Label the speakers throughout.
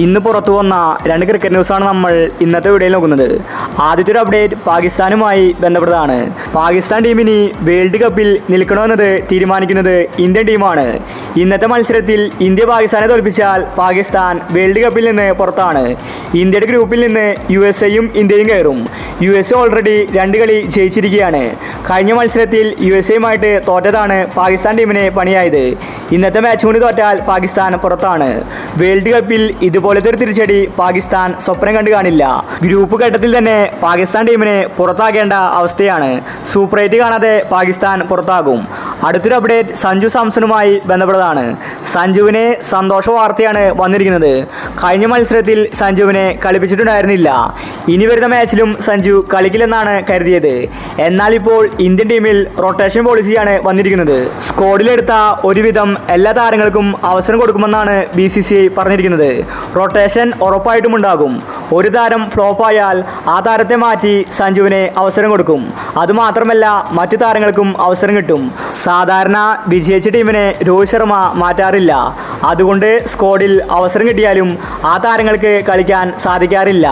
Speaker 1: ഇന്ന് പുറത്തു വന്ന രണ്ട് ക്രിക്കറ്റ് ന്യൂസാണ് നമ്മൾ ഇന്നത്തെ വീഡിയോയിൽ നോക്കുന്നത്. ആദ്യത്തെ ഒരു അപ്ഡേറ്റ് പാകിസ്ഥാനുമായി ബന്ധപ്പെട്ടതാണ്. പാകിസ്ഥാൻ ടീമിന് വേൾഡ് കപ്പിൽ നിൽക്കണമെന്നത് തീരുമാനിക്കുന്നത് ഇന്ത്യൻ ടീമാണ്. ഇന്നത്തെ മത്സരത്തിൽ ഇന്ത്യ പാകിസ്ഥാനെ തോൽപ്പിച്ചാൽ പാകിസ്ഥാൻ വേൾഡ് കപ്പിൽ നിന്ന് പുറത്താണ്. ഇന്ത്യയുടെ ഗ്രൂപ്പിൽ നിന്ന് USA-യും ഇന്ത്യയും കയറും. USA ഓൾറെഡി 2 കളി ജയിച്ചിരിക്കുകയാണ്. കഴിഞ്ഞ മത്സരത്തിൽ USA-യുമായിട്ട് തോറ്റതാണ് പാകിസ്ഥാൻ ടീമിന് പണിയായത്. ഇന്നത്തെ മാച്ച് കൂടി തോറ്റാൽ പാകിസ്ഥാൻ പുറത്താണ്. വേൾഡ് കപ്പിൽ ഇതുപോലത്തെ ഒരു തിരിച്ചടി പാകിസ്ഥാൻ സ്വപ്നം കണ്ടു കാണില്ല. ഗ്രൂപ്പ് ഘട്ടത്തിൽ തന്നെ പാകിസ്ഥാൻ ടീമിനെ പുറത്താക്കേണ്ട അവസ്ഥയാണ്. സൂപ്പർ 8 കാണാതെ പാകിസ്ഥാൻ പുറത്താകും. അടുത്തൊരു അപ്ഡേറ്റ് സഞ്ജു സാംസണുമായി ബന്ധപ്പെട്ടതാണ്. സഞ്ജുവിന് സന്തോഷ വാർത്തയാണ് വന്നിരിക്കുന്നത്. കഴിഞ്ഞ മത്സരത്തിൽ സഞ്ജുവിനെ കളിപ്പിച്ചിട്ടുണ്ടായിരുന്നില്ല. ഇനി വരുന്ന മാച്ചിലും സഞ്ജു കളിക്കില്ലെന്നാണ് കരുതിയത്. എന്നാൽ ഇപ്പോൾ ഇന്ത്യൻ ടീമിൽ റൊട്ടേഷൻ പോളിസിയാണ് വന്നിരിക്കുന്നത്. സ്ക്വാഡിലെടുത്ത ഒരുവിധം എല്ലാ താരങ്ങൾക്കും അവസരം കൊടുക്കുമെന്നാണ് BCCI പറഞ്ഞിരിക്കുന്നത്. റൊട്ടേഷൻ ഉറപ്പായിട്ടും ഉണ്ടാകും. ഒരു താരം ഫ്ലോപ്പായാൽ ആ താരത്തെ മാറ്റി സഞ്ജുവിന് അവസരം കൊടുക്കും. അതുമാത്രമല്ല മറ്റു താരങ്ങൾക്കും അവസരം കിട്ടും. സാധാരണ വിജയിച്ച ടീമിനെ രോഹിത് ശർമ്മ മാറ്റാറില്ല. അതുകൊണ്ട് സ്ക്വാഡിൽ അവസരം കിട്ടിയാലും ആ താരങ്ങൾക്ക് കളിക്കാൻ സാധിക്കാറില്ല.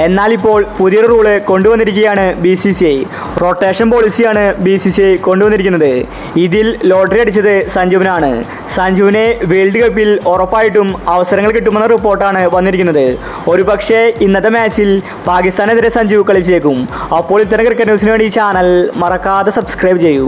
Speaker 1: എന്നാൽ ഇപ്പോൾ പുതിയൊരു റൂള് കൊണ്ടുവന്നിരിക്കുകയാണ് BCCI. റൊട്ടേഷൻ പോളിസിയാണ് BCCI കൊണ്ടുവന്നിരിക്കുന്നത്. ഇതിൽ ലോട്ടറി അടിച്ചത് സഞ്ജുവിനാണ്. സഞ്ജുവിനെ വേൾഡ് കപ്പിൽ ഉറപ്പായിട്ടും അവസരങ്ങൾ കിട്ടുമെന്ന റിപ്പോർട്ടാണ് വന്നിരിക്കുന്നത്. ഒരുപക്ഷെ ഇന്നത്തെ മാച്ചിൽ പാകിസ്ഥാനെതിരെ സഞ്ജു കളിച്ചേക്കും. അപ്പോൾ ഇത്തരം ക്രിക്കറ്റ് ന്യൂസിന് വേണ്ടി ഈ ചാനൽ മറക്കാതെ സബ്സ്ക്രൈബ് ചെയ്യൂ.